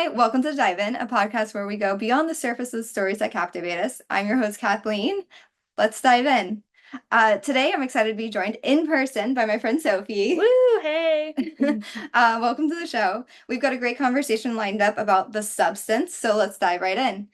Hi, welcome to Dive In, a podcast where we go beyond the surface of the stories that captivate us. I'm your host, Kathleen. Let's dive in. Today, I'm excited to be joined in person by my friend Sophie. Woo, hey. Welcome to the show. We've got a great conversation lined up about The Substance, so let's dive right in.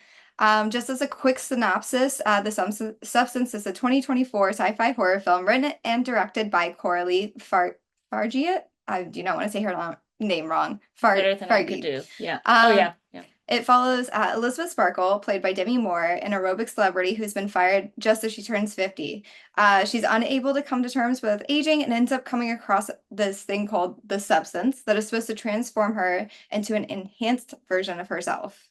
Just as a quick synopsis, Substance is a 2024 sci-fi horror film written and directed by Coralie Fargiat. I do not want to say her name wrong. Better than I could Fargi. do. Yeah. Oh, Um, yeah. Yeah. it follows Elizabeth Sparkle, played by Demi Moore, an aerobic celebrity who's been fired just as she turns 50. She's unable to come to terms with aging and ends up coming across this thing called the substance that is supposed to transform her into an enhanced version of herself.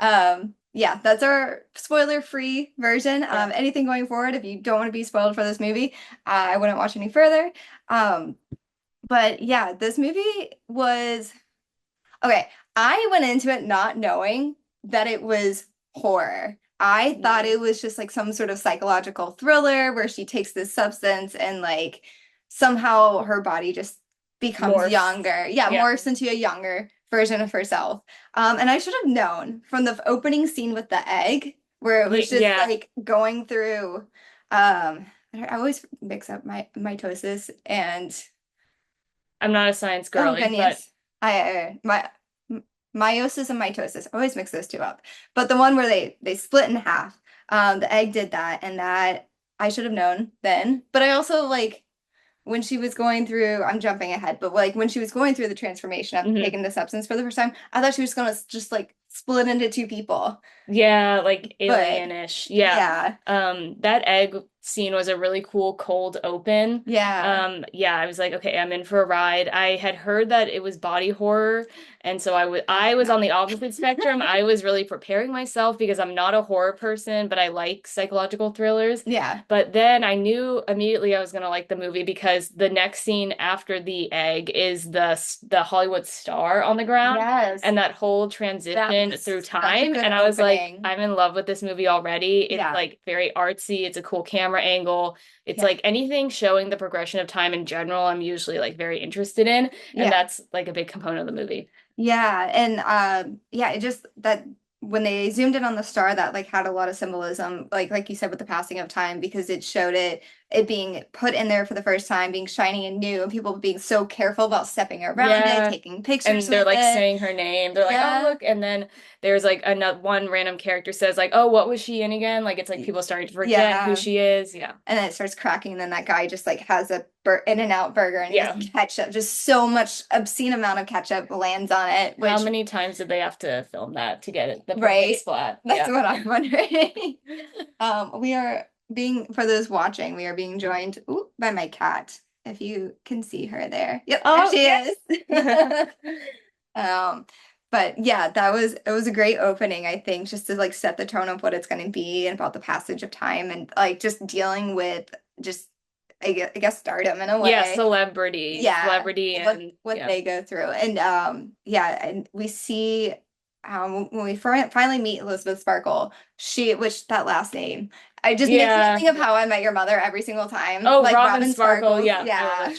Yeah, that's our spoiler-free version. Yeah. Anything going forward, if you don't want to be spoiled for this movie, I wouldn't watch any further. Um, but yeah, this movie was okay. I went into it not knowing that it was horror. I thought it was just like some sort of psychological thriller where she takes this substance and like somehow her body just becomes Morphs. younger. Yeah, Yeah. morphs into a younger version of herself. And I should have known from the opening scene with the egg where it was just Yeah. like going through I always mix up my mitosis and I'm not a science oh girly, but goodness. My meiosis and mitosis. I always mix those two up. But the one where they split in half, the egg did that, and that I should have known then. But I also like when she was going through, I'm jumping ahead, but like when she was going through the transformation of mhm. taking the substance for the first time, I thought she was gonna just like split into two people. Yeah, like But alienish. Yeah. yeah, That egg scene was a really cool cold open. yeah, Yeah, I was like, okay, I'm in for a ride. I had heard that it was body horror, and so I was on the opposite spectrum. I was really preparing myself because I'm not a horror person, but I like psychological thrillers. yeah, But then I knew immediately I was gonna like the movie because the next scene after the egg is the Hollywood star on the ground yes. and that whole That transition was through such a time. good And I was like, opening. I'm in love with this movie already. It's Yeah, like very artsy. It's a cool camera angle. It's yeah, like anything showing the progression of time in general, I'm usually like very interested in. And yeah. that's like a big component of the movie. Yeah, and yeah, it just that when they zoomed in on the star that like had a lot of symbolism, like you said with the passing of time, because it showed it being put in there for the first time, being shiny and new, and people being so careful about stepping around it, Yeah. taking pictures And they're with like it. saying her name. They're like, oh, Yeah. look. And then there's like another one random character says, like, oh, what was she in again? Like, it's like people starting to forget who Yeah. she is. Yeah. And then it starts cracking, and then that guy just like has a In-N-Out burger and Yeah. just ketchup, just so much obscene amount of ketchup lands on it, How which many times did they have to film that to get it the perfect right? splat? That's Yeah. what I'm wondering. We are being, for those watching, we are being joined by my cat. If you can see her there. Yep, there Oh, she yes. is. Um, but yeah, it was a great opening, I think, just to like set the tone of what it's going to be and about the passage of time and like just dealing with just I guess stardom in a Yeah, way. Yeah, celebrity, what and yeah, they go through. And yeah, and we see when we finally meet Elizabeth Sparkle, which that last name, I just makes me yeah. think of How I Met Your Mother every single time. Oh, Like Robin Robin Sparkle. Sparkles. Yeah, I love Yeah. that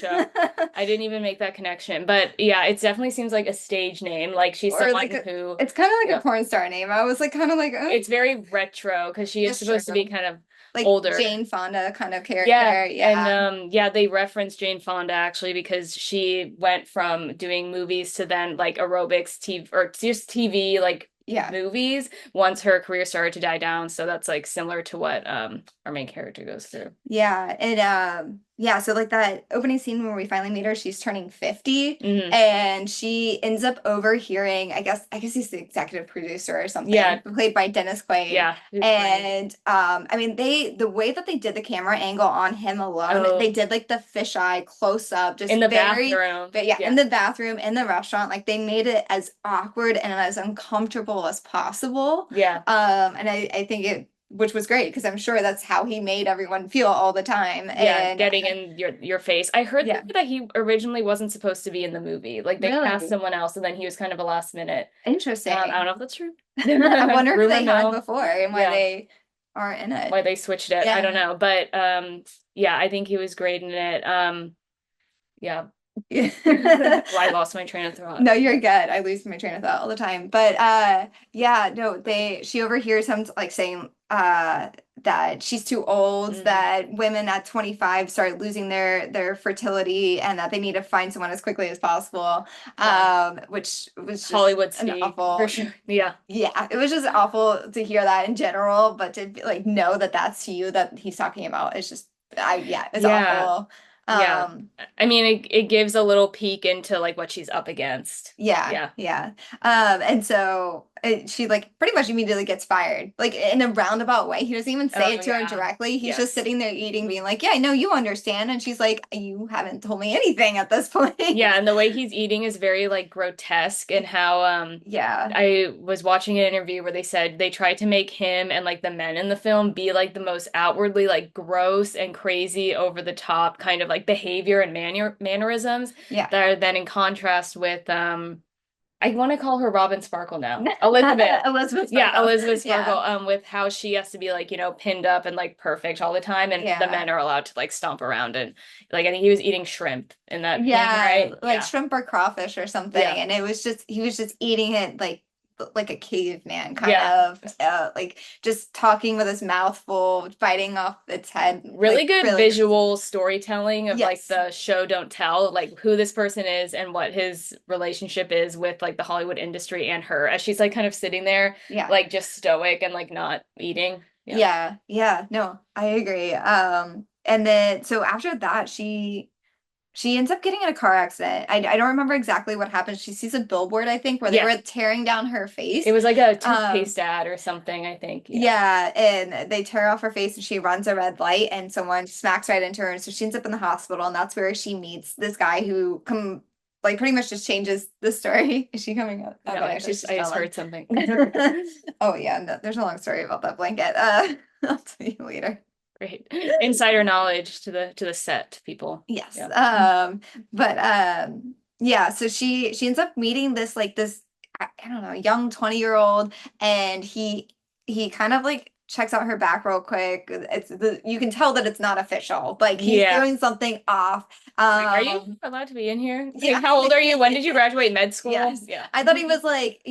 show. I didn't even make that connection, but yeah, it definitely seems like a stage name. Like she's Or someone like who, it's kind of like yeah, a porn star name. I was like kind of like, oh, it's very retro because she is that's true. supposed to be kind of Like older. Jane Fonda kind of Yeah, character. and Yeah. yeah, they referenced Jane Fonda actually because she went from doing movies to then like aerobics TV or just TV like Yeah. movies once her career started to die down. So that's like similar to what our main character goes through. Yeah, and yeah, so like that opening scene where we finally meet her, she's turning 50 Hmm. and she ends up overhearing, I guess he's the executive producer or something, Yeah, played by Dennis Quaid. yeah, it's great. And I mean the way that they did the camera angle on him alone, they Oh, did like the fisheye close up, just in the very bathroom. but yeah, in Yeah. the bathroom, in the restaurant, like they made it as awkward and as uncomfortable as possible. Yeah. And I think it which was great because I'm sure that's how he made everyone feel all the time. Yeah, And getting in your face. I heard yeah, that he originally wasn't supposed to be in the movie. Like they cast really someone else and then he was kind of a last minute. I don't interesting. know if that's true. I wonder who Rumor they had mill. before and why Yeah, they aren't in it. why they switched it. I don't Yeah. know, but yeah, I think he was great in it. Yeah. Yeah. I lost my train of thought. No, you're good. I lose my train of thought all the time. But yeah, no, she overhears him like saying that she's too old, Mhm. that women at 25 start losing their fertility and that they need to find someone as quickly as possible. Yeah. Which was just Hollywood an speak for awful, sure. Yeah. yeah, it was just awful to hear that in general, but to like know that that's you that he's talking about, it's just yeah, it's Yeah. awful. Yeah. Um I mean, it gives a little peek into like what she's up against. Yeah, Yeah. yeah. And so she like pretty much immediately gets fired, like in a roundabout way. He doesn't even say Oh it to her yeah. directly. He's just Yes. sitting there eating, being like, "Yeah, I know you understand." And she's like, "You haven't told me anything at this point." Yeah, and the way he's eating is very like grotesque and how Yeah. I was watching an interview where they said they tried to make him and like the men in the film be like the most outwardly like gross and crazy over the top kind of like behavior and mannerisms Yeah. that are then in contrast with I want to call her Robin Sparkle now. Elizabeth. Elizabeth Yeah, Sparkle. Elizabeth Sparkle, Yeah. with how she has to be like, pinned up and like perfect all the time, and the Yeah. men are allowed to like stomp around and like I think he was eating shrimp in that scene, Yeah, right? like Yeah. shrimp or crawfish or something. Yeah. And it was just he was just eating it like a caveman kind Yeah. of like just talking with his mouth full, biting off its head Really like good really visual storytelling of like yes. the show don't tell, like who this person is and what his relationship is with like the Hollywood industry and her as she's like kind of sitting there Yeah. like just stoic and like not eating. Yeah. Yeah. Yeah. No, I agree. And then so after that she ends up getting in a car accident. I don't remember exactly what happened. She sees a billboard, I think, where they Yeah. were tearing down her It face. was like a Um toothpaste ad or something, I think. Yeah. Yeah, and they tear off her face and she runs a red light and someone smacks right into her and so she ends up in the hospital and that's where she meets this guy who come like pretty much just changes the story. Is she coming up? No, Okay, no, she's just I just chilling. heard something. Oh yeah, no, there's a long story about that blanket. I'll tell you later. Great. Insider knowledge to the set people. Yes. Yeah. But yeah, so she ends up meeting this like this I don't know, young 20-year-old and he kind of like checks out her back real quick. It's the you can tell that it's not official. Like he's Yeah. doing something off. Like, are you allowed to be in here? Yeah. Like, how old are you? When did you graduate med school? Yes. Yeah. I thought he was like,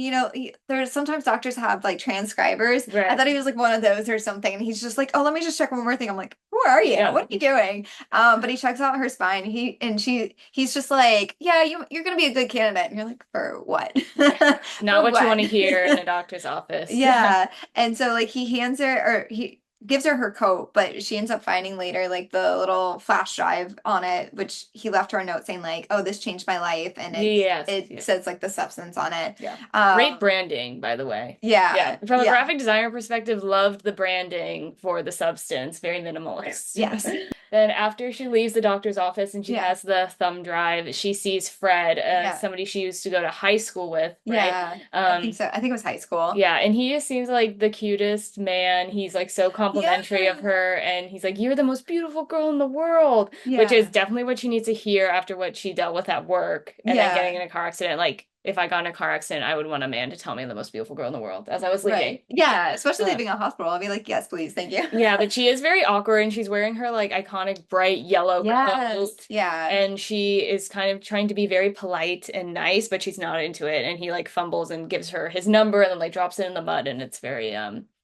there's sometimes doctors have like transcribers. I Right. thought he was like one of those or something. And he's just like, oh, let me just check one more thing. I'm like, who are you? Yeah. What are you doing? But he checks out her spine. He's just like, yeah, you're gonna be a good candidate. And you're like, for what? Not For what you what? want to hear in a doctor's office. Yeah. And so like he hands her or he gives her her coat, but she ends up finding later like the little flash drive on it, which he left her a note saying like, "Oh, this changed my life," and Yes. it Yeah. says like the substance on it. Yeah. Great Um, branding, by the way. yeah, Yeah. From a yeah, graphic designer perspective, loved the branding for the substance. Very minimalist. yes, Then after she leaves the doctor's office and she yeah, has the thumb drive, she sees Fred, yeah, somebody she used to go to high school with, right? yeah. I think so. I think it was high school. Yeah, and he just seems like the cutest man. He's like so Yeah, complimentary of her, and he's like, "You're the most beautiful girl in the world," which is yeah, definitely what she needs to hear after what she dealt with at work and then getting yeah. in a car accident. Like, if I got in a car accident, I would want a man to tell me I'm the most beautiful girl in the world as I was leaving. Right. Yeah, especially Uh, leaving a hospital. I'll be like, yes, please, thank you. yeah, but she is very awkward and she's wearing her like iconic bright yellow Yes. coat Yeah. and she is kind of trying to be very polite and nice, but she's not into it. And he like fumbles and gives her his number and then like drops it in the mud and it's very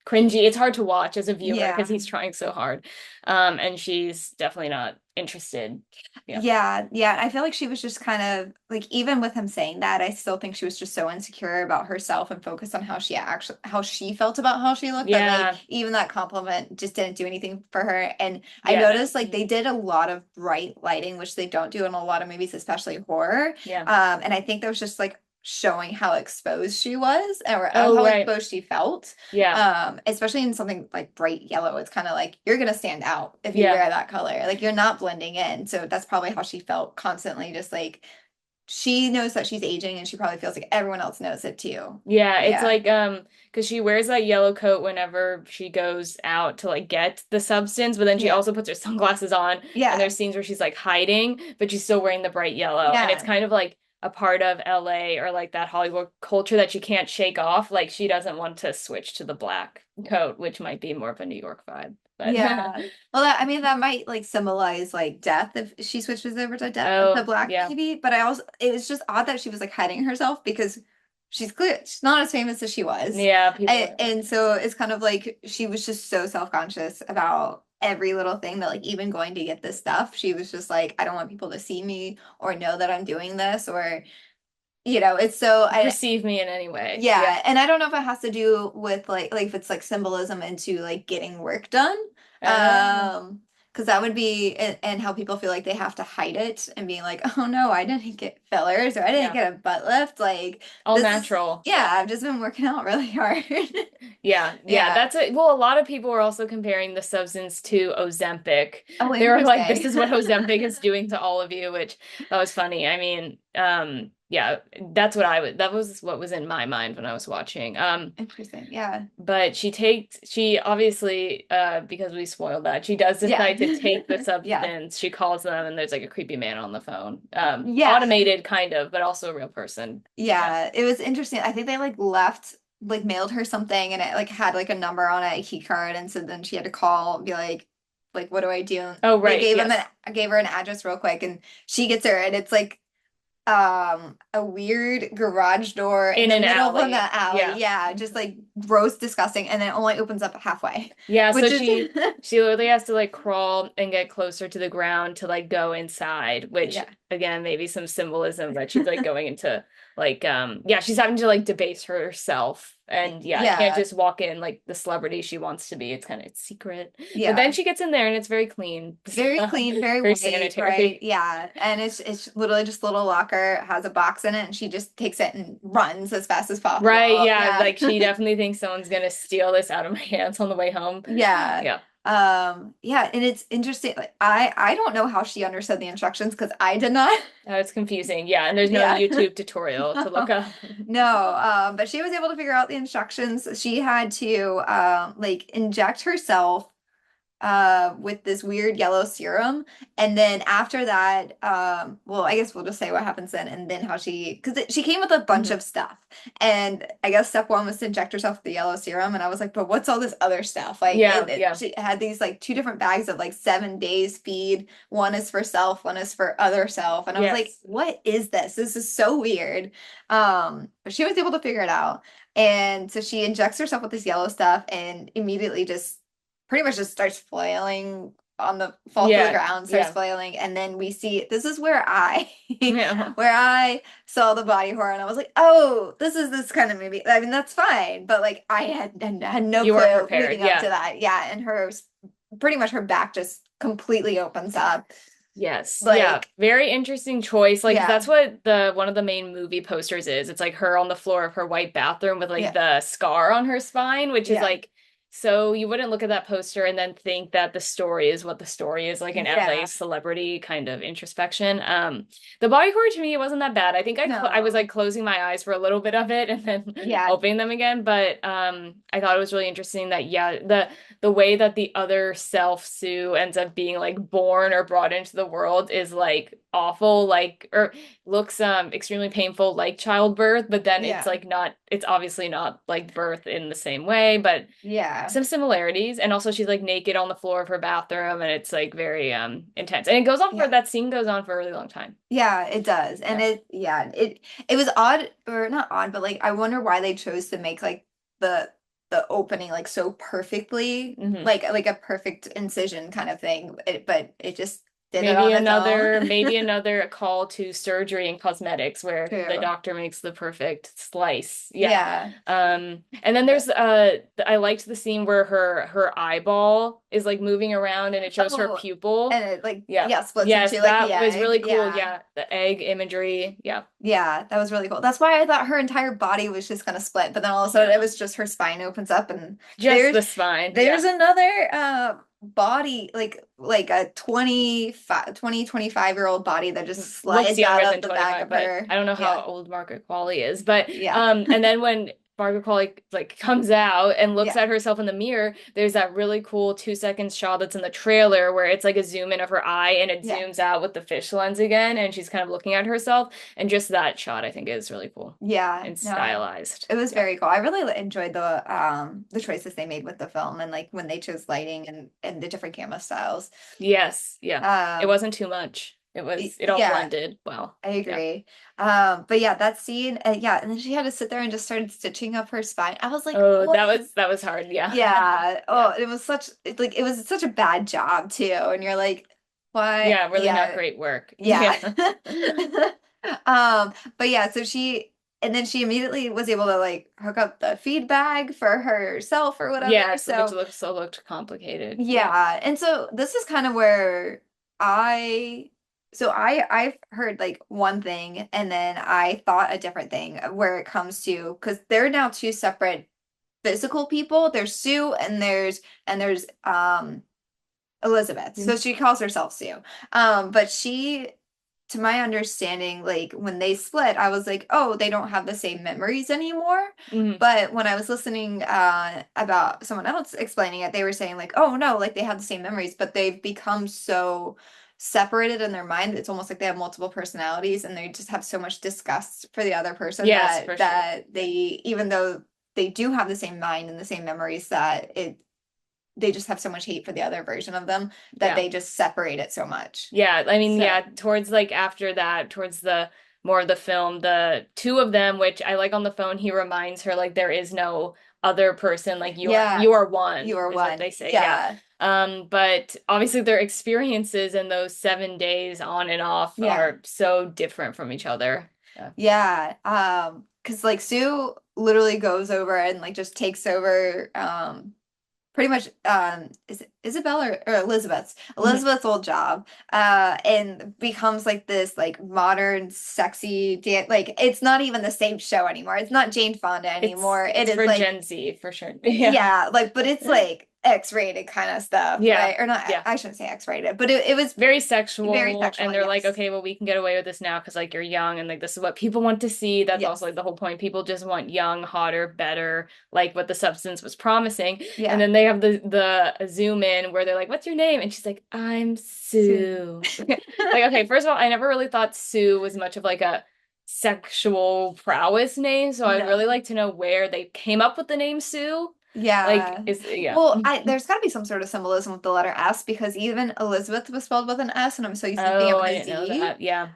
cringy. It's hard to watch as a viewer because Yeah. he's trying so hard. And she's definitely not interested. Yeah. Yeah, yeah. I feel like she was just kind of like even with him saying that, I still think she was just so insecure about herself and focused on how she felt about how she looked that Yeah. like even that compliment just didn't do anything for her. And I Yeah. noticed like they did a lot of bright lighting, which they don't do in a lot of movies, especially horror. Yeah. And I think that was just like showing how exposed she was or Oh, how right. exposed she felt. Yeah. Especially in something like bright yellow, it's kind of like you're gonna stand out if you Yeah. wear that color. Like you're not blending in. So that's probably how she felt constantly, just like she knows that she's aging and she probably feels like everyone else knows it too. Yeah, it's Yeah. like because she wears that yellow coat whenever she goes out to like get the substance, but then she Yeah. also puts her sunglasses on and Yeah. there's scenes where she's like hiding, but she's still wearing the bright yellow. And it's Yeah. kind of like a part of LA or like that Hollywood culture that she can't shake off. Like she doesn't want to switch to the black coat, which might be more of a New York vibe. But Yeah. Well, that, I mean, that might like symbolize like death if she switches over to death to oh, black yeah. maybe. But I also it was just odd that she was like hiding herself because she's not as famous as she was. Yeah, people. And so it's kind of like she was just so self-conscious about every little thing that like even going to get this stuff, she was just like, I don't want people to see me or know that I'm doing this or it's so I Perceive me in any way. Yeah. yeah, and I don't know if it has to do with like if it's like symbolism into like getting work done. Um, Because that would be and how people feel like they have to hide it and being like, oh no, I didn't get fillers or I didn't yeah. get a butt lift. Like All this is natural. yeah, I've just been working out really hard. Yeah, yeah, Yeah. that's it. Well, a lot of people were also comparing the substance to Ozempic. Oh, They were like, this interesting. is what Ozempic is doing to all of you, which that was funny. I mean, yeah, that was what was in my mind when I was watching. Interesting. Yeah. But she obviously, because we spoiled that, she does Yeah. decide to take the Yeah. substance. She calls them and there's like a creepy man on the phone. Yeah. Automated kind of, but also a real person. Yeah. Yeah. It was interesting. I think they like left like mailed her something and it like had like a number on it, a key card, and so then she had to call and be like what do I do? Oh, They right. Yes. gave her an address real quick and she gets her and it's like a weird garage door in In the an middle of an alley. alley. Yeah. Yeah, just like gross, disgusting, and then it only opens up halfway. Yeah, so Which is she literally has to like crawl and get closer to the ground to like go inside, which yeah. again, maybe some symbolism that she's like going into like yeah, she's having to like debase herself and yeah, can't Yeah. just walk in like the celebrity she wants to be. It's kind of it's secret. But then Yeah. she gets in there and it's very clean. Very clean, very Very white, right? sanitary. Yeah. And it's literally just a little locker, has a box in it, and she just takes it and runs as fast as Right, possible. yeah, Yeah. like she definitely thinks someone's gonna steal this out of my hands on the way home. Yeah. Yeah. Yeah, and it's interesting. Like I don't know how she understood the instructions because I did not. It's confusing. Yeah, and there's no Yeah. YouTube tutorial to look up. No, but she was able to figure out the instructions. She had to like inject herself with this weird yellow serum, and then after that well, I guess we'll just say what happens then and then how she because she came with a bunch Mhm. of stuff, and I guess step one was to inject herself with the yellow serum, and I was like, but what's all this other stuff? Like Yeah, yeah. she had these like two different bags of like 7 days feed. One is for self, one is for other self, and I was like, Yes. what is this? This is so weird. But she was able to figure it out, and so she injects herself with this yellow stuff and immediately just pretty much just starts flailing on the falls to the Yeah, ground, starts yeah. flailing, and then we see this is where I Yeah. where I saw the body horror and I was like, oh, this is this kind of movie. I mean, that's fine, but like I had no You weren't clue prepared. leading up to Yeah. that. Yeah, and her pretty much her back just completely opens up. Yes. Yeah. Like, Very interesting choice. Like yeah, that's what the one of the main movie posters is. It's like her on the floor of her white bathroom with like yeah, the scar on her spine, which is yeah, like so you wouldn't look at that poster and then think that the story is what the story is, like an LA yeah. celebrity kind of introspection. The body horror to me it wasn't that bad. I think I was No. like closing my eyes for a little bit of it and then Yeah, opening them again, but I thought it was really interesting that yeah, the way that the other self Sue ends up being like born or brought into the world is like awful, like or looks extremely painful like childbirth, but then it's yeah, like not it's obviously not like birth in the same way, but yeah, some similarities. And also she's like naked on the floor of her bathroom and it's like very intense. And it goes on for yeah. that scene goes on for a really long time. Yeah, it does. And Yeah. it was odd or not odd, but like I wonder why they chose to make like the opening like so perfectly Hmm. like a perfect incision kind of thing. But it just did it Maybe on its own. another call to surgery and cosmetics where the True. doctor makes the perfect slice. Yeah. Yeah. And then there's I liked the scene where her eyeball is like moving around and it shows her Oh, pupil. and it like Yeah. yeah, splits Yes, into like the that was egg. really cool. Yeah. Yeah, the egg imagery. Yeah. Yeah, that was really cool. That's why I thought her entire body was just gonna split, but then all of a Yeah. sudden it was just her spine opens up and Just there's the spine. there's Yeah. another body like a 25-year-old body that just Looks slides out younger of than the back 25, of but her. I don't know how Yeah. old Margaret Qualley is. But Yeah. and then when Margaret Qualley like comes out and looks Yeah. at herself in the mirror, there's that really cool 2 second shot that's in the trailer where it's like a zoom in of her eye and it Yeah. zooms out with the fish lens again, and she's kind of looking at herself. And just that shot, I think, is really cool Yeah. and No. stylized. It was Yeah. very cool. I really enjoyed the choices they made with the film and like when they chose lighting and the different camera styles. Yes. Yeah. It Um wasn't too much. It all yeah, blended well. I Yeah. agree. But yeah, that scene, yeah, and then she had to sit there and just started stitching up her spine. I was like, Oh, what? that was hard. Yeah. Yeah. Yeah. Oh, it was like it was such a bad job too. And you're like, what? Yeah, really not Yeah, great work. yeah. Yeah. But yeah, so and then she immediately was able to like hook up the feed bag for herself or whatever. Yes, which So looked complicated. Yeah. yeah, and so this is kind of where I I've heard like one thing and then I thought a different thing where it comes to because they're now two separate physical people. There's Sue and there's Elizabeth. So Mhm. she calls herself Sue. But she to my understanding, like when they split, I was like, oh, they don't have the same memories anymore. Mhm. But when I was listening about someone else explaining it, they were saying like, oh no, like they have the same memories, but they've become so separated in their mind. It's almost like they have multiple personalities and they just have so much disgust for the other person Yes, for sure. that they, even though they do have the same mind and the same memories, that they just have so much hate for the other version of them that Yeah. they just separate it so much. Yeah, I mean, So yeah, towards like after that, towards the more of the film, the two of them, which I like on the phone, he reminds her like there is no other person, like yeah, you are one, you are is what one. they say. Yeah. Yeah. But obviously their experiences in those 7 days on and off Yeah. are so different from each other. Yeah. Yeah. Because like Sue literally goes over and like just takes over pretty much is it Isabel or Mhm. Elizabeth's old job and becomes like this like modern sexy dan like it's not even the same show anymore. It's not Jane Fonda anymore. It It's is for like Gen Z for sure. Yeah. yeah, like but it's like X-rated kind of stuff, Yeah. right? Or not Yeah. I shouldn't say X-rated, but it was Very very sexual, sexual, and they're like, yes. okay, well, we can get away with this now because like you're young and like this is what people want to see. That's also Yes. like the whole point. People just want young, hotter, better, like what the substance was promising. And Yeah. then they have the zoom in where they're like, "What's your name?" And she's like, "I'm Sue. Sue." Like, okay, first of all, I never really thought Sue was much of like a sexual prowess name, so I'd really No. like to know where they came up with the name Sue. Like, Yeah. is yeah. Well, there's got to be some sort of symbolism with the letter S because even Elizabeth was spelled with an S, and I'm so used to seeing it Oh, with I a didn't know Z. that. Yeah.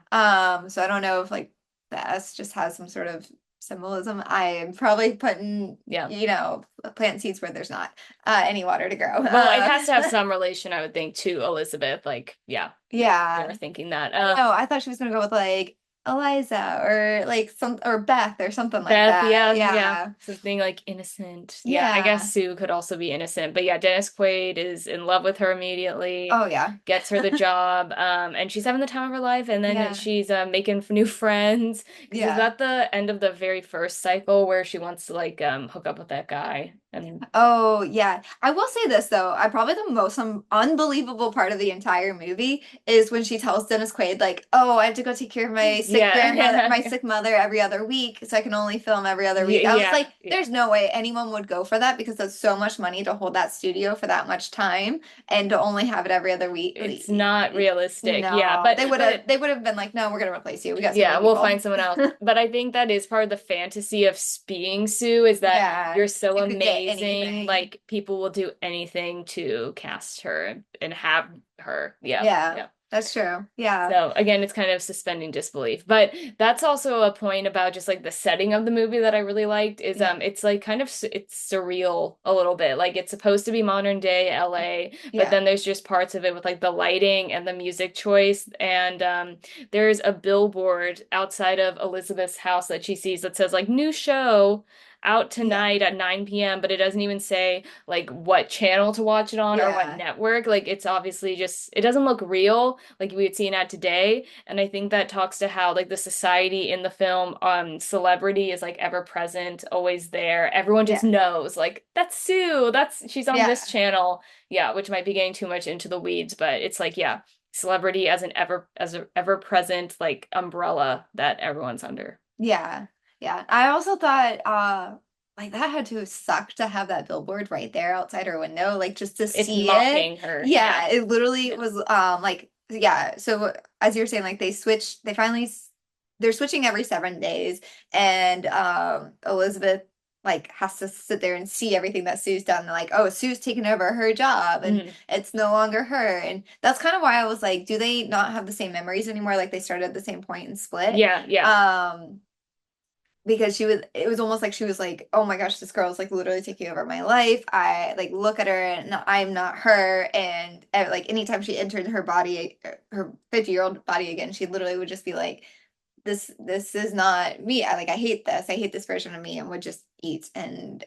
So I don't know if like the S just has some sort of symbolism. I am probably putting, Yeah. plant seeds where there's not any water to grow. Well, it has to have some relation, I would think, to Elizabeth. Like, yeah, they Yeah. were thinking that. I don't know. I thought she was gonna go with like Eliza or like some or Beth or something like Beth, that. yeah, yeah. Yeah. Something like innocent. Yeah, I guess Yeah. Sue could also be innocent. But yeah, Dennis Quaid is in love with her immediately, Oh yeah. gets her the job, and she's having the time of her life, and then Yeah. she's making new friends. Because is Yeah. that the end of the very first cycle where she wants to like hook up with that guy? And Oh, yeah. I will say this though. I probably the most unbelievable part of the entire movie is when she tells Dennis Quaid, like, "Oh, I have to go take care of my sick grandmother, yeah, my sick mother every other week, so I can only film every other week." I was yeah, like, yeah. "There's no way anyone would go for that because that's so much money to hold that studio for that much time and to only have it every other week." It's not realistic. Yeah, No, but they would have been like, "No, we're gonna replace you. We got too yeah, many we'll people." find someone else. But I think that is part of the fantasy of being Sue is that Yeah, you're so you could get amazing. anything. Like people will do anything to cast her and have her. Yeah. Yeah, Yeah. that's true. Yeah, So again, it's kind of suspending disbelief. But that's also a point about just like the setting of the movie that I really liked is yeah, it's like kind of it's surreal a little bit. Like it's supposed to be modern day LA, but yeah. then there's just parts of it with like the lighting and the music choice. And there's a billboard outside of Elizabeth's house that she sees that says like new show out Yeah. tonight at 9 p.m., but it doesn't even say like what channel to watch it on or what Yeah. network. Like it's obviously just it doesn't look real like we would see in at today. And I think that talks to how like the society in the film, celebrity is like ever present, always there. Everyone just Yeah. knows like that's Sue. That's she's on Yeah. this channel. Yeah, which might be getting too much into the weeds, but it's like, yeah, celebrity as an ever present like umbrella that everyone's under. Yeah. Yeah. I also thought like that had to suck to have that billboard right there outside her window, like just to It's see it. mocking her. Yeah. Yeah, it literally Yeah. was like yeah, so as you're saying, like they finally they're switching every 7 days, and Elizabeth like has to sit there and see everything that Sue's done. They're like, oh, Sue's taken over her job and Mhm. it's no longer her. And that's kind of why I was like, do they not have the same memories anymore? Like they started at the same point and split. Yeah, yeah. Um, because it was almost like she was like, oh my gosh, this girl is like literally taking over my life. I like look at her and I'm not her. And like anytime she entered her body, her 50-year-old body again, she literally would just be like, this is not me. I hate this. I hate this version of me, and would just eat and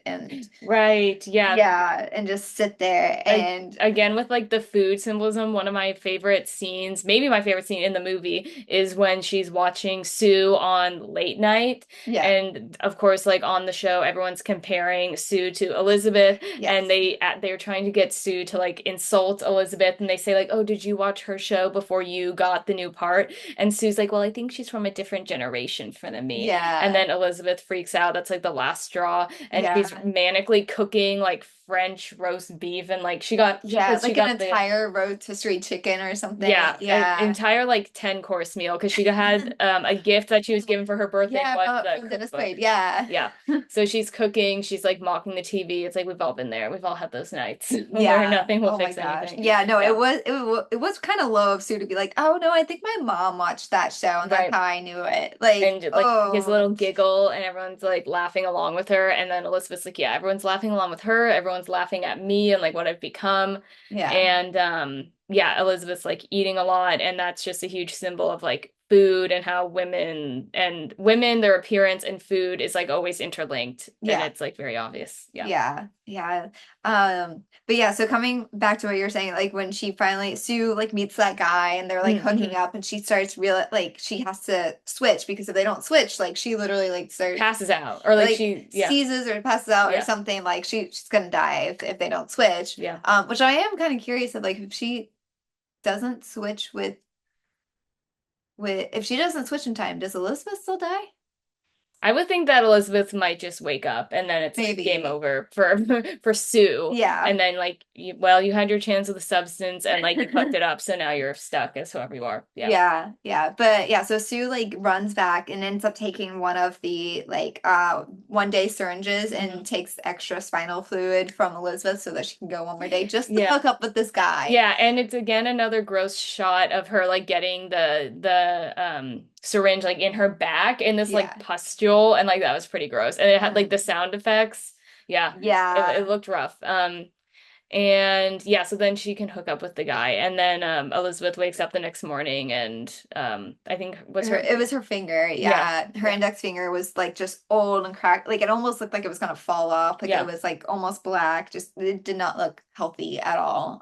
Right. Yeah. yeah, and just sit there I, and again, with like the food symbolism, one of my favorite scenes, maybe my favorite scene in the movie, is when she's watching Sue on late night. yeah, And of course, like on the show, everyone's comparing Sue to Elizabeth, and yes. they're trying to get Sue to like insult Elizabeth, and they say like, "Oh, did you watch her show before you got the new part?" And Sue's like, "Well, I think she's from a different generation from me." And Yeah. then Elizabeth freaks out. That's like the last straw, and she's Yeah. manically cooking like French roast beef, and like she Yeah, because she like an got the entire rotisserie chicken or something. yeah, an Yeah. entire like 10 course meal because she had a gift that she was given for her birthday Yeah, was the from Dennis cookbook. Quaid. Yeah. Yeah. So she's cooking, she's like mocking the TV. It's like we've all been there. We've all had those nights where Yeah. nothing will Oh my fix gosh. anything. Yeah, no, Yeah. it was kind of low of Sue to be like, "Oh no, I think my mom watched that show and that's Right. how I knew it." Like, And like his oh, little giggle and everyone's like laughing along with her, and then Elizabeth's like, yeah, everyone's laughing along with her, everyone's laughing at me and like what I've become. yeah. And yeah, Elizabeth's like eating a lot, and that's just a huge symbol of like food and how women their appearance and food is like always interlinked, and Yeah. it's like very obvious. Yeah. Yeah, yeah. But yeah, so coming back to what you're saying, like when she finally Sue like meets that guy and they're like hooking Mm-hmm. up and she starts real like she has to switch because if they don't switch, like she literally like start Passes out or like like she yeah. seizes or passes out or Yeah. something, like she's gonna die if they don't switch. Yeah. Which I am kind of curious of like if she doesn't switch with if she doesn't switch in time, does Elizabeth still die? I would think that Elizabeth might just wake up and then it's like game Maybe. over for for Sue. Yeah. And then like you had your chance with the substance and like you fucked it up, so now you're stuck as whoever you are. Yeah. Yeah, yeah. But yeah, so Sue like runs back and ends up taking one of the like 1 day syringes Mhm. and takes extra spinal fluid from Elizabeth so that she can go one more day just to Yeah. hook up with this guy. Yeah, and it's again another gross shot of her like getting the syringe like in her back in this like Yeah. pustule, and like that was pretty gross. And it had like the Mhm. sound effects. Yeah. It Yeah. looked rough. And yeah, so then she can hook up with the guy. And then Elizabeth wakes up the next morning and I think was her It was her finger. yeah. Yeah. Her Yeah. index finger was like just old and cracked. Like it almost looked like it was gonna fall off. Like it Yeah. was like almost black. Just it did not look healthy at all.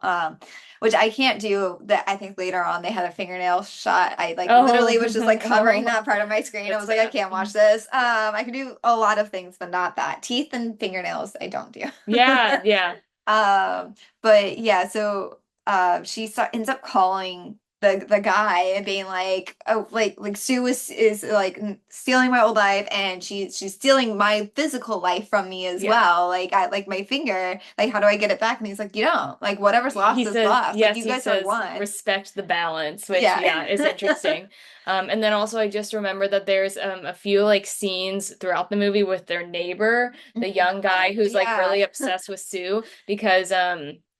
Which I can't do that. I think later on they had a fingernail shot. I like Oh, literally was just like covering that part of my screen. I that's was like, I bad. can't watch this. I can do a lot of things, but not that. Teeth and fingernails, I don't do. Yeah, yeah. But yeah, so ends up calling the guy and being like, oh, like Sue is like stealing my old life and she's stealing my physical life from me as Yeah. well. Like I like my finger, like how do I get it back? And he's like, you don't. Like whatever's lost He is says, lost. Like yes, you he guys are says one. respect the balance, which yeah, is Yeah. interesting. And then also I just remember that there's a few like scenes throughout the movie with their neighbor, the Mhm. young guy who's like Yeah. really obsessed with Sue because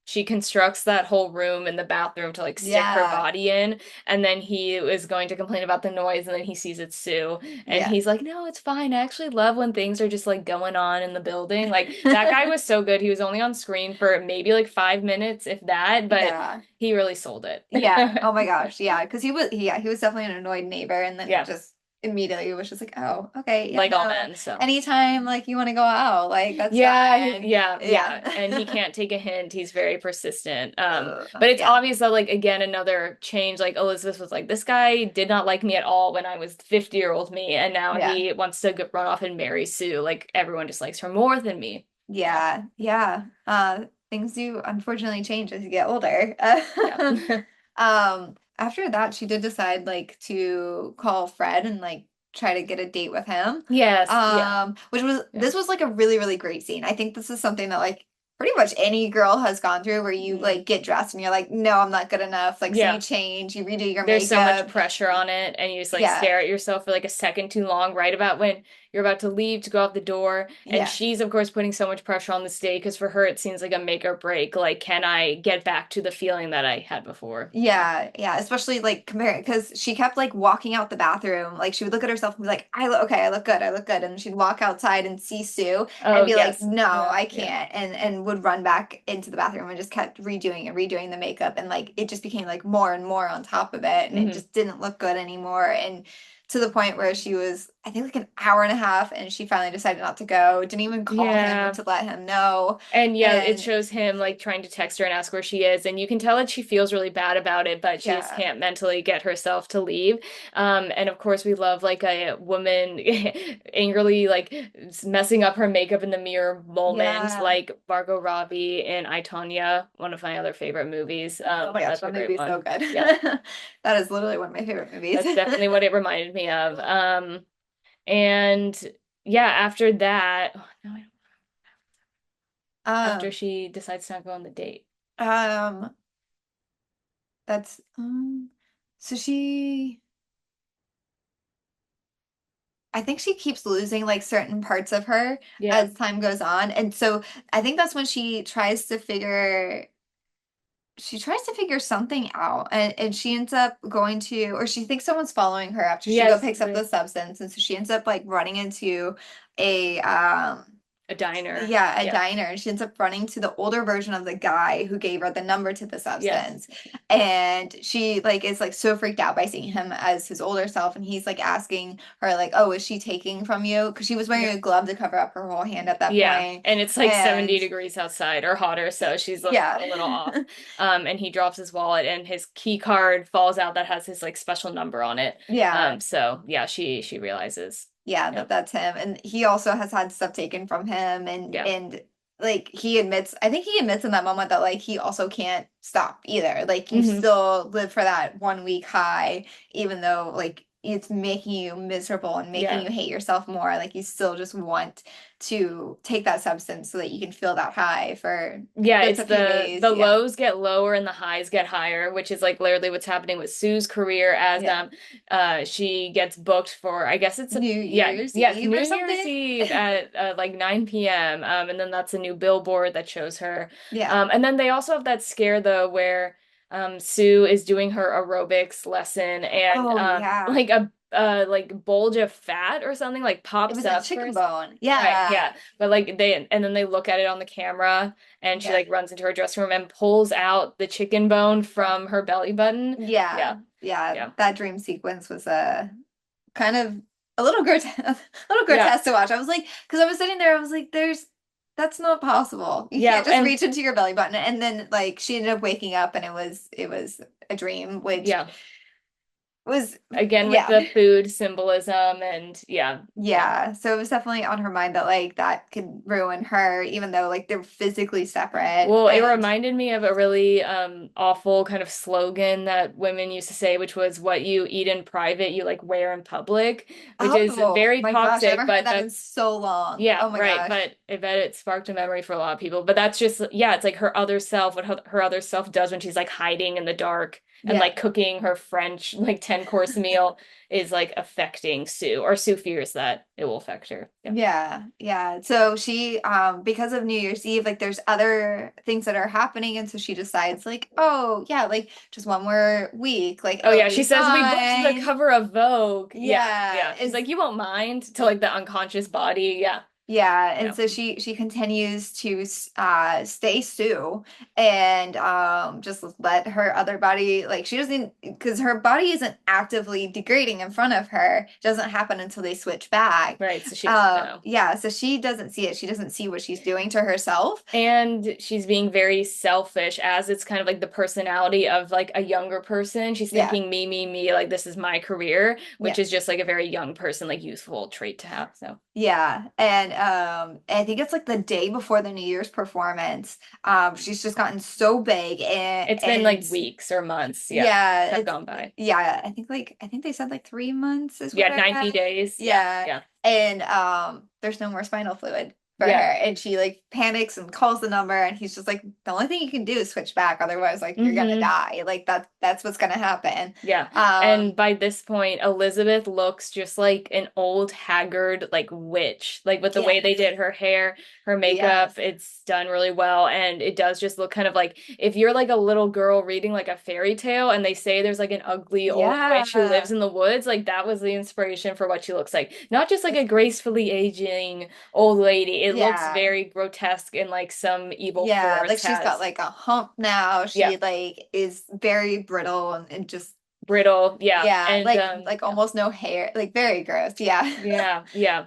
she constructs that whole room in the bathroom to like stick her Yeah. body in, and then he is going to complain about the noise, and then he sees it's Sue, and Yeah. he's like, no, it's fine. I actually love when things are just like going on in the building. Like that guy was so good. He was only on screen for maybe like 5 minutes, if that, but Yeah. he really sold it. Yeah. Oh my gosh. Yeah. Because he was definitely an annoyed neighbor, and then Yeah, just immediately was just like, oh, okay, yeah, like all no. men, so. Anytime like you want to go out, like that's Yeah, fine. yeah, yeah. And he Yeah. can't take a hint. He's very persistent. But it's Yeah. obvious that like again another change. Like Elizabeth was like, this guy did not like me at all when I was 50-year-old me, and now Yeah. he wants to run off and marry Sue. Like everyone just likes her more than me. Yeah, Yeah. Yeah. Things do unfortunately change as you get older. yeah. After that, she did decide like to call Fred and like try to get a date with him. Yes, yeah, Which was yeah. this was like a really, really great scene. I think this is something that like pretty much any girl has gone through where you Mhm. like get dressed and you're like, no, I'm not good enough. Like, so you Yeah. change, you redo your There's so much makeup. pressure on it, and you just like Yeah, stare at yourself for like a second too long, right about when you're about to leave to go out the door. And yeah. she's, of course, putting so much pressure on this day because for her, it seems like a make or break. Like, can I get back to the feeling that I had before? Yeah. Yeah, yeah, especially like comparing because she kept like walking out the bathroom. Like she would look at herself and be like, "I look okay, I look good, I look good," and she'd walk outside and see Sue and Oh, be like, yes. "No, Yeah. I Yeah. can't," and would run back into the bathroom and just kept redoing and redoing the makeup, and like it just became like more and more on top of it, and it Hmm. just didn't look good anymore, and to the point where she was, I think, like an hour and a half, and she finally decided not to go. Didn't even call him Yeah. to let him know, And yeah, it and shows him like trying to text her and ask where she is, and you can tell that she feels really bad about it, but she just yeah, can't mentally get herself to leave. And of course, we love like a woman angrily like messing up her makeup in the mirror moment, yeah. like Margot Robbie in I, Tonya, one of my other favorite movies. Oh my gosh, That's a that movie great is so one. good. Yeah, That is literally one of my favorite movies. that's definitely what it reminded me of. And yeah, after that, oh, no, after Um, she decides to not go on the date. um, that's so I think she keeps losing like certain parts of her Yeah. as time goes on. And so I think that's when she tries to figure something out and she ends up going to or she thinks someone's following her after she go Yes, picks up the substance and so she ends up like running into a a diner. yeah, a Yeah. diner, and she ends up running to the older version of the guy who gave her the number to the Yes. substance. And she like is like so freaked out by seeing him as his older self, and he's like asking her like, "Oh, is she taking from you?" Because she was wearing Yeah. a glove to cover up her whole hand at that Yeah. point. And it's like 70 And degrees outside or hotter, so she's yeah. a little off. And he drops his wallet and his key card falls out that has his like special number on it. Yeah. So yeah, she realizes. Yeah, Yeah. that's him. And he also has had stuff taken from him Yeah. and like he admits I think he admits in that moment that like he also can't stop either. Like you Hmm. still live for that 1 week high, even though like it's making you miserable and making Yeah. you hate yourself more. Like you still just want to take that substance so that you can feel that high for Yeah, just it's a few days. the Yeah. lows get lower and the highs get higher, which is like literally what's happening with Sue's career as Yeah. she gets booked for I guess it's a New yeah, Year's yes, Eve New or Year's something. Eve at like 9 p.m. And then that's a new billboard that shows her. Yeah. And then they also have that scare though where Sue is doing her aerobics lesson and Oh yeah. like a like bulge of fat or something like It pops was a up chicken first. bone. Right, yeah. Yeah. But like and then they look at it on the camera and she Yeah. like runs into her dressing room and pulls out the chicken bone from her belly button. Yeah, Yeah. yeah, Yeah. that dream sequence was kind of a little grotesque, a little Yeah. grotesque to watch. I was like, because I was sitting there, I was like, that's not possible. You Yeah. can't just And reach into your belly button. And then like she ended up waking up and it was a dream, which yeah. was, Again with yeah. the food symbolism and yeah. Yeah. Yeah, so it was definitely on her mind that like that could ruin her, even though like they're physically separate. Well, it And reminded me of a really awful kind of slogan that women used to say, which was what you eat in private, you like wear in public, which is oh very my gosh, I toxic, haven't heard but that in that's so long. yeah, Oh my right. gosh. But I bet it sparked a memory for a lot of people. But that's just, yeah, it's like her other self, what her other self does when she's like hiding in the dark and Yeah. like cooking her French like 10-course meal is like affecting Sue, or Sue fears that it will affect her. Yeah. Yeah, yeah. So she, because of New Year's Eve, like there's other things that are happening, and so she decides, like, oh yeah, like just one more week, like Oh it'll yeah, be she says we booked the fine. cover of Vogue. Yeah, Yeah, yeah. She's like, you won't mind to like the unconscious body. Yeah, yeah, and yeah. so she continues to stay Sue and just let her other body like she doesn't because her body isn't actively degrading in front of her. It doesn't happen until they switch back. Right. So she doesn't know. Yeah, so she doesn't see it. She doesn't see what she's doing to herself. And she's being very selfish as it's kind of like the personality of like a younger person. She's Yeah. thinking me, like this is my career, which Yeah. is just like a very young person, like youthful trait to have. So Yeah. And I think it's like the day before the New Year's performance. She's just gotten so big It's been and like weeks or months, yeah, yeah, have it's gone by. yeah, I think they said like 3 months is what Yeah, I 90 read. days. Yeah, Yeah. yeah, And there's no more spinal fluid for her. yeah. And she like panics and calls the number and he's just like, the only thing you can do is switch back, otherwise like you're gonna Hmm. die. Like that's what's gonna happen. Yeah. And Um by this point, Elizabeth looks just like an old haggard like witch. Like with the way they yes. did her hair, her Yes. makeup, it's done really well. And it does just look kind of like if you're like a little girl reading like a fairy tale and they say there's like an ugly old witch who lives Yeah. in the woods, like that was the inspiration for what she looks like. Not just like a It's gracefully aging old lady. It looks yeah. very grotesque and like some evil Yeah, like force she's got has. like a hump now. Yeah, She like is very brittle and just brittle. Yeah. yeah, And like yeah. almost no hair, like very gross. Yeah. Yeah, yeah.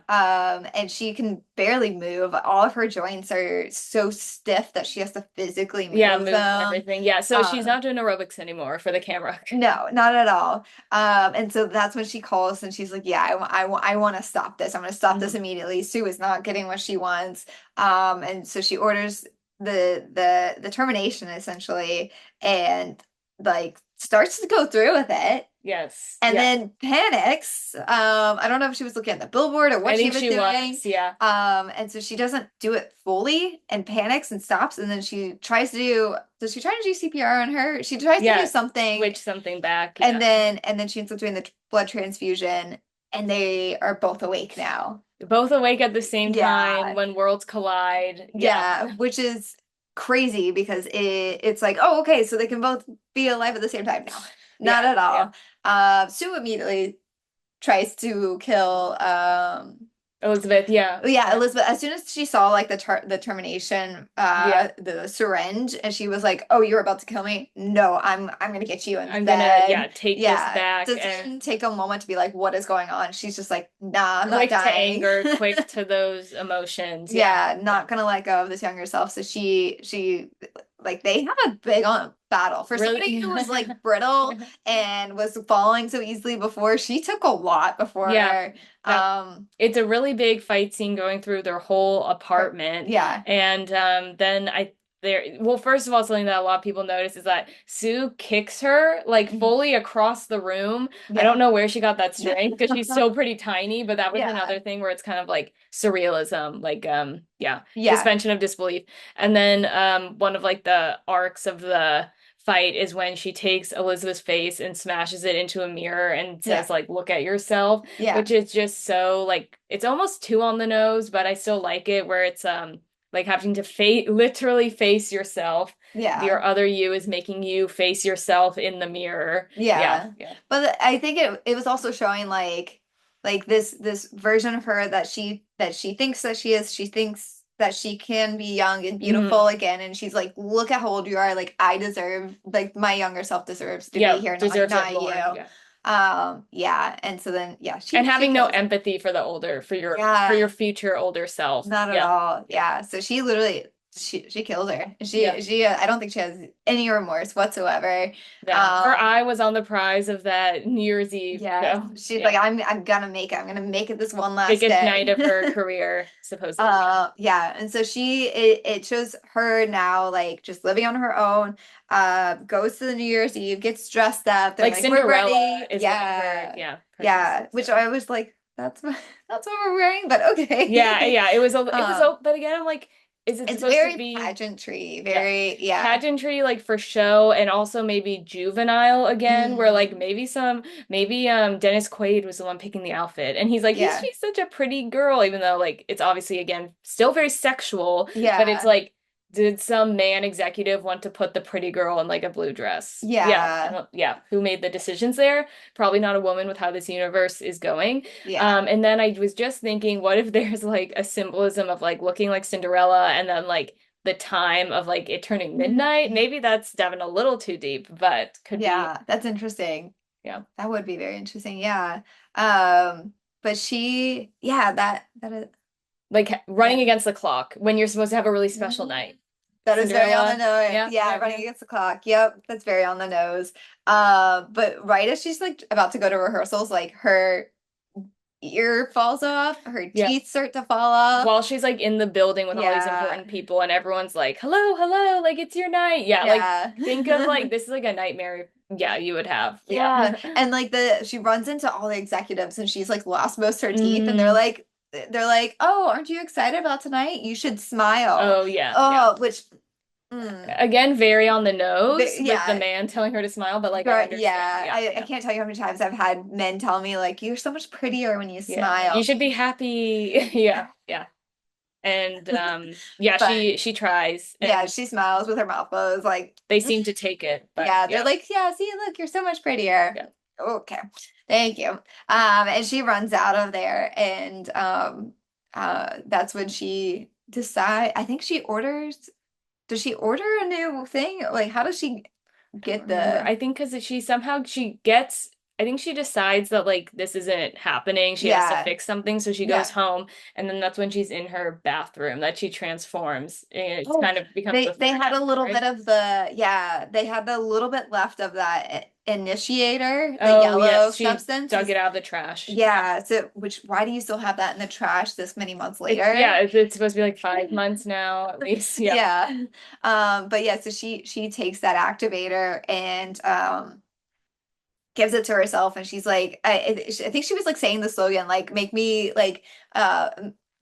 And she can barely move. All of her joints are so stiff that she has to physically Yeah, move move and them. everything. Yeah, so she's Um, not doing aerobics anymore for the camera. no, not at all. And so that's when she calls and she's like, "Yeah, I want to stop this. I'm going to stop this Mhm. immediately." Sue is not getting what she wants. And so she orders the termination essentially, and like starts to go through with it. Yes. And Yeah. then panics. I don't know if she was looking at the billboard or I what she think was she doing. was. Yeah. And so she doesn't do it fully and panics and stops. And then she tries to do, does she try to do CPR on her? She tries to do Yeah. something Switch something back. Yeah. and then she ends up doing the blood transfusion and they are both awake now. Both awake at the same time Yeah. when worlds collide. Yeah. Yeah, which is crazy because it's like, oh, okay, so they can both be alive at the same time now. Not Yeah. at Yeah. all. Sue immediately tries to kill Elizabeth. Yeah. yeah, Yeah. Elizabeth, as soon as she saw like the termination Yeah. the syringe and she was like, "Oh, you're about to kill me." No, I'm going to get you I'm gonna, yeah, instead. take this Yeah, back doesn't and even take a moment to be like, "What is going on?" She's just like, "Nah, I'm not quick to dying." anger, quick to those emotions. Yeah. Yeah, Yeah. not gonna let go of this younger self. So she like they have a big on battle for somebody Really. who was like brittle and was falling so easily before. She took a lot Yeah. before. That Um, it's a really big fight scene going through their whole apartment. yeah, And then I there well, first of all, something that a lot of people notice is that Sue kicks her like mhm, fully across the room. I don't yeah, know where she got that strength because she's still pretty tiny, but that was yeah, another thing where it's kind of like surrealism, like yeah, yeah, suspension of disbelief. And then one of like the arcs of the fight is when she takes Elizabeth's face and smashes it into a mirror and yeah, says like look at yourself, yeah, which is just so like it's almost too on the nose, but I still like it where it's like having to face literally face yourself. yeah, Your other you is making you face yourself in the mirror. Yeah, yeah. yeah. But I think it was also showing like this version of her that she thinks that she is. She thinks that she can be young and Hmm. beautiful again, and she's like, "Look at how old you are. Like I deserve, like my younger self deserves to be Yeah, here, deserves it not more. you." Yeah. Yeah, and so then yeah, And she having no kills her. empathy for the older for Yeah, your future older self. not at Yeah. all. Yeah. Yeah. So she literally she kills her. Yeah. She I don't think she has any remorse whatsoever. Yeah. Her Um eye was on the prize of that New Year's Eve yeah, show. she's Yeah. like I'm gonna make it. I'm gonna make it this one last Biggest day. night of her career, supposedly. Yeah, and so it shows her now like just living on her own, goes to the New Year's Eve, gets dressed up. They're Like like, "We're Cinderella ready." is one of her, Yeah. yeah, Yeah, purchases. which So I was like, that's what we're wearing, but yeah, okay. yeah. It was Um but again, I'm like, is it It's supposed to very be pageantry, yeah. very, yeah. Pageantry like for show and also maybe juvenile again, where like Mm, maybe Dennis Quaid was the one picking the outfit and he's like yeah, she's such a pretty girl, even though like it's obviously again still very sexual, but it's yeah, like did some man executive want to put the pretty girl in like a blue dress? Yeah, yeah, yeah. Who made the decisions there? Probably not a woman with how this universe is going. yeah. And then I was just thinking, what if there's like a symbolism of like looking like Cinderella and then like the time of like it turning midnight. Maybe that's diving a little too deep, but could be, Yeah, that's interesting. yeah. That would be very interesting. Yeah. But yeah, that is, Like yeah. running against the clock when you're supposed to have a really special Mhm. night. That is very on the Cinderella. nose. Yeah, Yeah, yeah, running yeah. against the clock. Yep, that's very on the nose. But right as she's like about to go to rehearsals, like ear falls off, her Yeah. teeth start to fall off. While she's like in the building with all these Yeah. important people and everyone's like, hello, hello, like it's your night. Yeah, like Yeah. think of like this is like a nightmare, yeah, you would have. Yeah. Yeah. And like she runs into all the executives and she's like lost most of her teeth and Mm. they're like, "Oh, aren't you excited about tonight? You should smile." Oh yeah, yeah. Oh, which Again, very on the nose with the yeah. man telling her to smile, but like I understand. Yeah, Yeah, I yeah. can't tell you how many times I've had men tell me like you're so much prettier when you Yeah. You smile. should be happy. Yeah, yeah. And yeah, But she tries yeah, and she smiles with her mouth closed, like they seem to take it, but yeah, they're yeah. like, yeah, see, look, you're so much prettier. Yeah. Okay, thank you. And she runs out of there, and that's when she decide. I think she orders. Does she order a new thing? Like, how does she Don't get remember. the? I think because she somehow she gets I think she decides that like this isn't happening. She has to Yeah, fix something, so she goes yeah. home, and then that's when she's in her bathroom that she transforms. And it Oh, kind of becomes the they third had a act, little right? bit of the yeah, they had the little bit left of that initiator, the Oh yellow yes, she substance dug is it out of the trash. Yeah. yeah, so which why do you still have that in the trash this many months later? Yeah, it's supposed to be like 5 months now at least. Yeah. Yeah. But yeah, so she takes that activator and gives it to herself and she's like I think she was like saying the slogan like make me like uh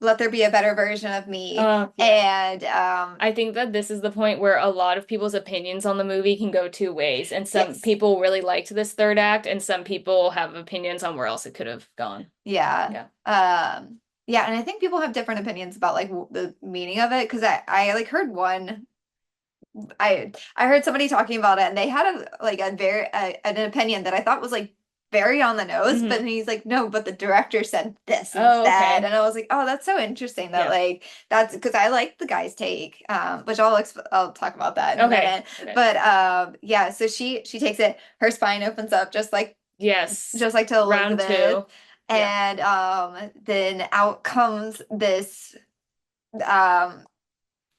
let there be a better version of me. Yeah. And I think that this is the point where a lot of people's opinions on the movie can go two ways. And some yes. people really liked this third act, and some people have opinions on where else it could have gone. Yeah. Yeah. Yeah, and I think people have different opinions about like the meaning of it because I like heard one I heard somebody talking about it and they had a like a very an opinion that I thought was like very on the nose, but Hmm. then he's like, no, but the director said this Oh, instead. okay. And I was like, oh, that's so interesting that Yeah. like that's because I like the guy's take, which I'll talk about that in a Okay. minute. Okay. But yeah, so she takes it, her spine opens up Yes. just like to Round Elizabeth, two. Yeah. and then out comes this um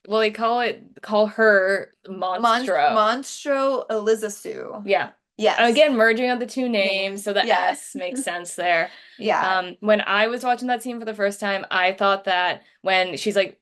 Well, they call her Monstro. Monstro Elizasu. Yeah. Yes. Again, merging of the two names, Names. so the Yeah. S makes sense there. Yeah. When I was watching that scene for the first time, I thought that when she's like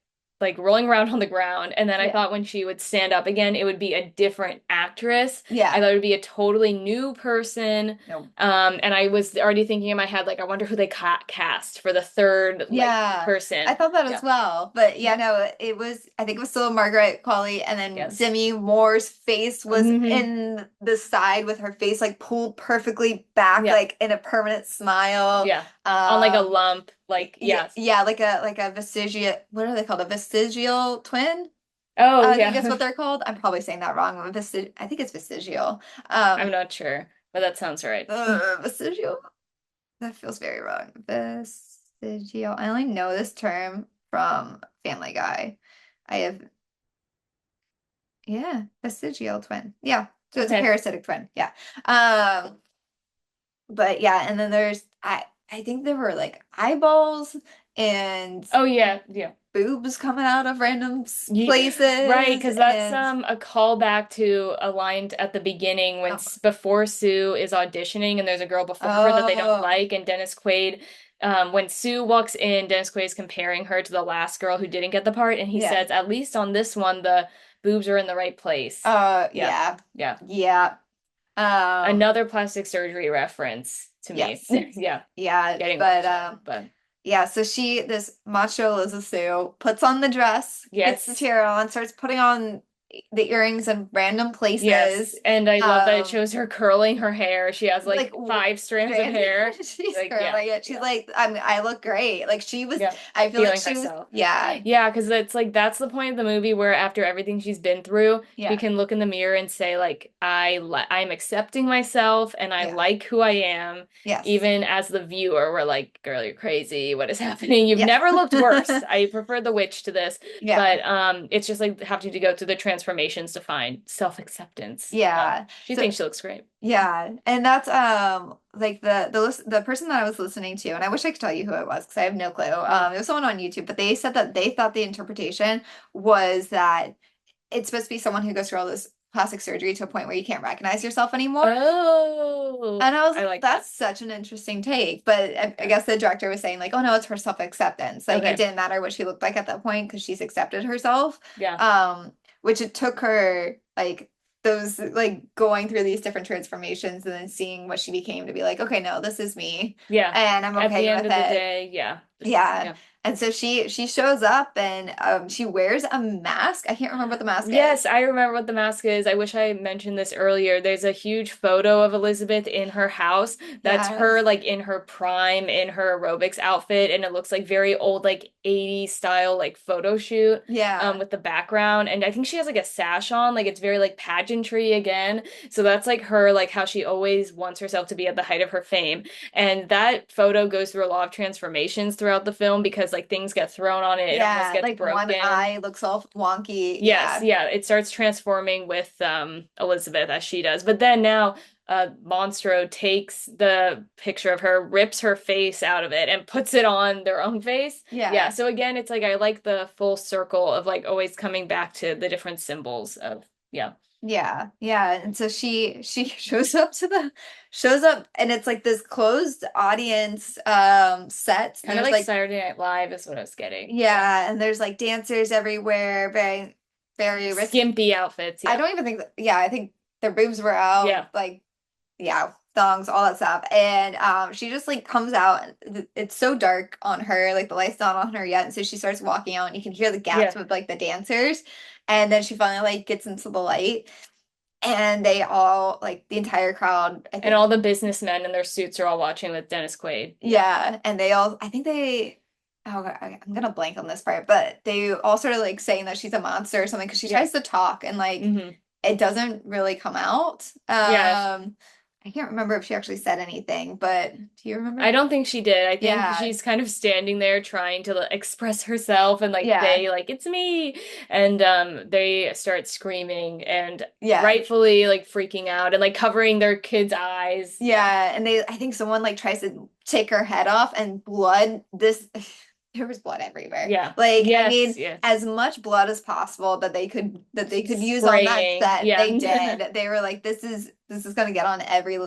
rolling around on the ground, and then I Yeah. thought when she would stand up again, it would be a different actress. Yeah. I thought it would be a totally new person. No. And I was already thinking in my head, like, I wonder who they cast for the third like Yeah. person. I thought that Yeah. as well. But yeah, no, it was I think it was still Margaret Qualley and then Yes. Demi Moore's face was Mhm. in the side with her face like pulled perfectly back, Yeah. like in a permanent smile. Yeah. On like a Um lump, like yes. yeah, like a vestigial what are they called? A vestigial twin? Oh I think that's yeah. what they're called. I'm probably saying that wrong. I think it's vestigial. I'm not sure, but that sounds right. Vestigial? That feels very wrong. Vestigial. I only know this term from Family Guy. I have, yeah, vestigial twin. Yeah. So it's a Okay. parasitic twin. Yeah. Um, but yeah, and then I think there were like eyeballs and Oh yeah, yeah. boobs coming out of random Ye- places. Right, because that's And a callback to a line at the beginning when oh, before Sue is auditioning and there's a girl before her that they don't oh, like, and Dennis Quaid, when Sue walks in, Dennis Quaid is comparing her to the last girl who didn't get the part, and he yeah. says, at least on this one, the boobs are in the right place. Yeah, Yeah. yeah. Yeah. Another plastic surgery reference to me. Yes. Yeah, Yeah, getting but emotional, but yeah, so this macho Liza Sue puts on the dress, gets the yes. tiara on, starts putting on the earrings in random Yes, places. and I love that it Um, shows her curling her hair. She has like like 5 strands of hair. she's Like, yeah, curling it. She's yeah, like, I look great. Like she was, yeah. I feel like Feeling she was, herself. yeah, Yeah, because it's like that's the point of the movie where after everything she's been through, she yeah, can look in the mirror and say like I'm accepting myself and I yeah, like who I am. yes, Even as the viewer, we're like, girl, you're crazy. What is happening? You've yeah, never looked worse. I prefer the witch to this. yeah, But it's just like having to go through the transformations to find self-acceptance. yeah. She So thinks she looks great. yeah, and that's like the person that I was listening to, and I wish I could tell you who it was because I have no clue. It was someone on YouTube, but they said that they thought the interpretation was that it's supposed to be someone who goes through all this plastic surgery to a point where you can't recognize yourself anymore. Oh, And I was I like, like that. that's such an interesting take. But I Yeah. guess the director was saying, like, oh no, it's her self-acceptance. Like it Okay. didn't matter what she looked like at that point because she's accepted herself. Yeah. Which it took her like those like going through these different transformations and then seeing what she became to be like, okay, no, this is me. Yeah. And I'm At the okay end with of the it. day, yeah. Yeah. Yeah. And so she shows up and she wears a mask. I can't remember what the mask Yes, is. I remember what the mask is. I wish I mentioned this earlier. There's a huge photo of Elizabeth in her house. That's her Yes. like in her prime in her aerobics outfit, and it looks like very old like 80s style like photo shoot Yeah. with the background. And I think she has like a sash on, like it's very like pageantry again. So that's like her like how she always wants herself to be at the height of her fame. And that photo goes through a lot of transformations throughout the film because like things get thrown on it, it almost Yeah, gets like one broken. eye looks all wonky. Yes, Yeah. yeah, it starts transforming with Elizabeth as she does. But then now Monstro takes the picture of her, rips her face out of it and puts it on their own face. Yeah, Yeah. so again, it's like I like the full circle of like always coming back to the different symbols of yeah. Yeah. Yeah. And so she shows up and it's like this closed audience set. Kind of There's like like Saturday Night Live is what I was getting. Yeah. yeah, and there's like dancers everywhere, very risky. Skimpy outfits, I yeah. don't even think that, yeah, I think their boobs were out, Yeah. like yeah, thongs, all that stuff. And she just like comes out and it's so dark on her, like the light's not on her yet. And so she starts walking out and you can hear the Yeah. gaps with like the dancers. And then she finally like gets into the light and they all like the entire crowd, I And think, all the businessmen in their suits are all watching with Dennis Quaid. yeah, and they all I think they oh God, I'm gonna blank on this part, but they all sort of like saying that she's a monster or something because she Yeah. tries to talk and like Hmm. it doesn't really come out. Yeah. I can't remember if she actually said anything, but do you I remember? don't think she did. I think Yeah, she's kind of standing there trying to like, express herself and like yeah, say like it's me, and they start screaming and yeah, rightfully like freaking out and like covering their kids' eyes. Yeah. yeah. And they I think someone like tries to take her head off and blood this there was blood everywhere. Yeah. Like, I Yes, mean, yes. as much blood as possible that they could use on that Spraying. set, Yeah. they did. They were like, this is gonna get on every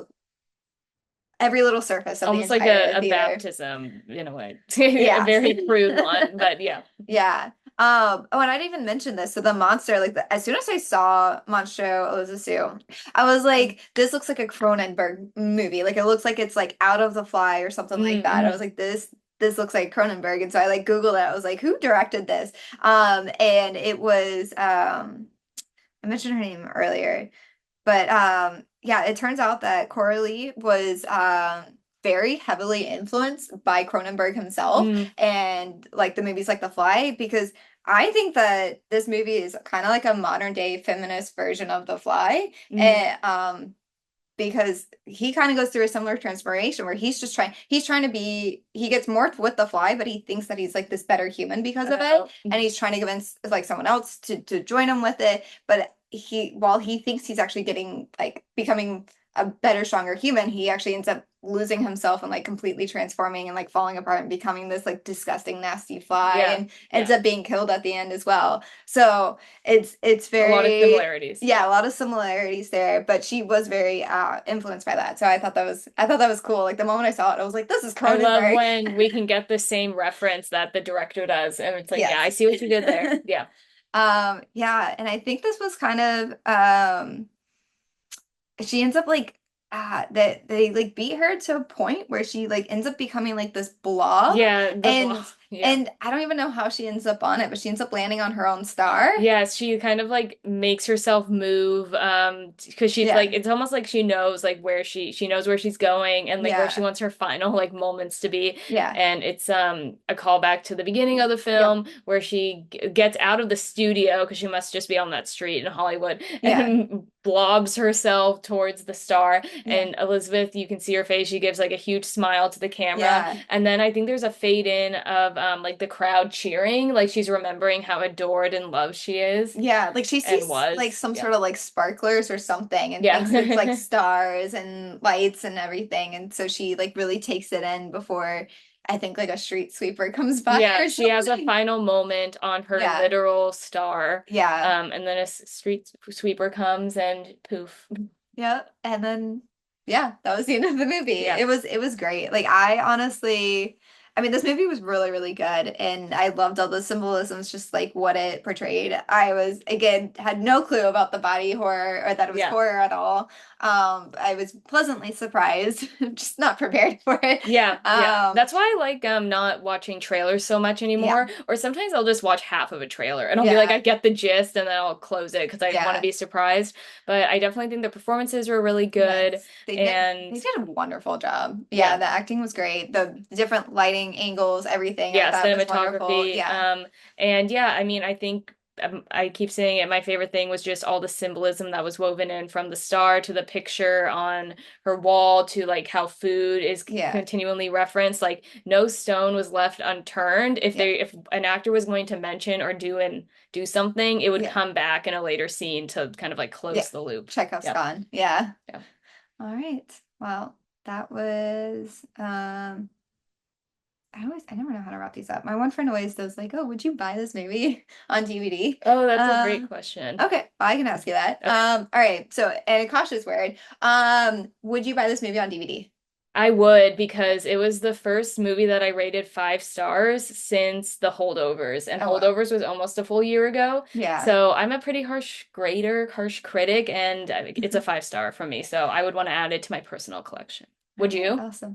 little surface of the Almost like entire a theater. baptism in a way. A Yeah. very crude one, but yeah. Yeah. Oh, and I didn't even mention this. So the monster, like as soon as I saw Monstro Elizasu, I was like, this looks like a Cronenberg movie. Like it looks like it's like Out of the Fly or something like that. I Mm-hmm. was like, this looks like Cronenberg. And so I like Googled it. I was like, who directed this? And it was I mentioned her name earlier, but yeah, it turns out that Coralie was very heavily influenced by Cronenberg himself Mm-hmm. and like the movies like The Fly because I think that this movie is kind of like a modern day feminist version of The Fly Mm-hmm. and because he kind of goes through a similar transformation where he's trying to be he gets morphed with the fly but he thinks that he's like this better human because of it and he's trying to convince like someone else to join him with it but he while he thinks he's actually getting like becoming a better stronger human he actually ends up losing himself and like completely transforming and like falling apart and becoming this like disgusting nasty fly Yeah. and ends Yeah. up being killed at the end as well so it's A lot of very similarities. yeah, a lot of similarities there, but she was very influenced by that. So I thought that was cool. Like the moment I saw it, I was like, this is I love Cronenberg. when we can get the same reference that the director does. And it's like, yeah, I Yes. see what you did there. Yeah. Yeah, and I think this was kind of she ends up like that they like beat her to a point where she like ends up becoming like this blob Yeah, and yeah. I don't even know how she ends up on it, but she ends up landing on her own star. Yes, she kind of like makes herself move because she's Yeah. like it's almost like she knows like where she knows where she's going and like where she Yeah. wants her final like moments to be. Yeah. And it's a callback to the beginning of the film where she gets out of the studio because she must just be on that street in Hollywood Yeah. and blobs herself towards the star. Yeah. And Elizabeth, you can see her face, she gives like a huge smile to the camera. Yeah. And then I think there's a fade in of like the crowd cheering, like she's remembering how adored and loved she is Yeah, like she and sees like was. some Yeah. sort of like sparklers or something and Yeah. thinks it's like stars and lights and everything. And so she like really takes it in before I think like a street sweeper comes by Yeah, or she has a something. final moment on her Yeah, literal star. yeah, And then a street sweeper comes and poof. yeah. And then yeah, that was the end of the movie. Yeah. It was great. Like I honestly, I mean, this movie was really, really good, and I loved all the symbolisms, just like what it portrayed. I was again had no clue about the body horror or that it was Yeah. horror at all. I was pleasantly surprised, just not prepared for it. Yeah, yeah. That's why I like not watching trailers so much Yeah, anymore. Or sometimes I'll just watch half of a trailer and I'll be like, yeah, I get the gist, and then I'll close it because I want to yeah. be surprised. But I definitely think the performances were really good. Yes, And they did a wonderful job. Yeah, yeah, the acting was great. The different lighting angles, everything I yeah, thought was wonderful. cinematography. Yeah. And yeah, I mean, I think I keep saying it. My favorite thing was just all the symbolism that was woven in, from the star to the picture on her wall to like how food is Yeah. continually referenced. Like no stone was left unturned. Yeah. If an actor was going to mention or do something, it would Yeah. come back in a later scene to kind of like Yeah. close the loop. Chekhov's Yep. gone. Yeah. Yeah. All right. Well, that was I never know how to wrap these up. My one friend always does like, "Oh, would you buy this movie on DVD?" Oh, that's a great question. Okay, I can ask you that. Okay. All right. So, and a cautious word. Would you buy this movie on DVD? I would, because it was the first movie that I rated 5 stars since The Holdovers, and Oh, wow. Holdovers was almost a full year ago. Yeah. So I'm a pretty harsh grader, harsh critic, and it's a 5 star from me. So I would want to add it to my personal collection. Would Okay, you? awesome.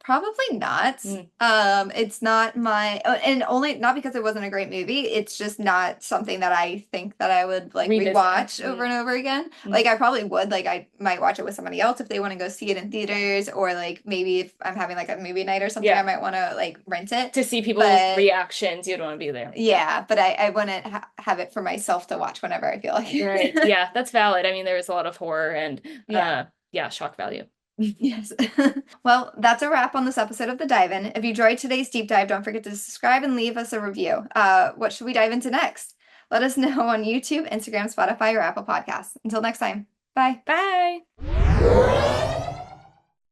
Probably not. Mm, It's not my, and only not because it wasn't a great movie. It's just not something that I think that I would like revisit. rewatch over and over again. Mm. Like I probably would, like I might watch it with somebody else if they want to go see it in theaters, or like maybe if I'm having like a movie night or something, Yeah. I might want to like rent it. To see people's But reactions, you'd want to be there. yeah, but I wouldn't have it for myself to watch whenever I feel like it. Right. Yeah, that's valid. I mean, there is a lot of horror and Yeah. yeah, shock value. Yes. Well, that's a wrap on this episode of The Dive In. If you enjoyed today's deep dive, don't forget to subscribe and leave us a review. What should we dive into next? Let us know on YouTube, Instagram, Spotify, or Apple Podcasts. Until next time, bye. Bye.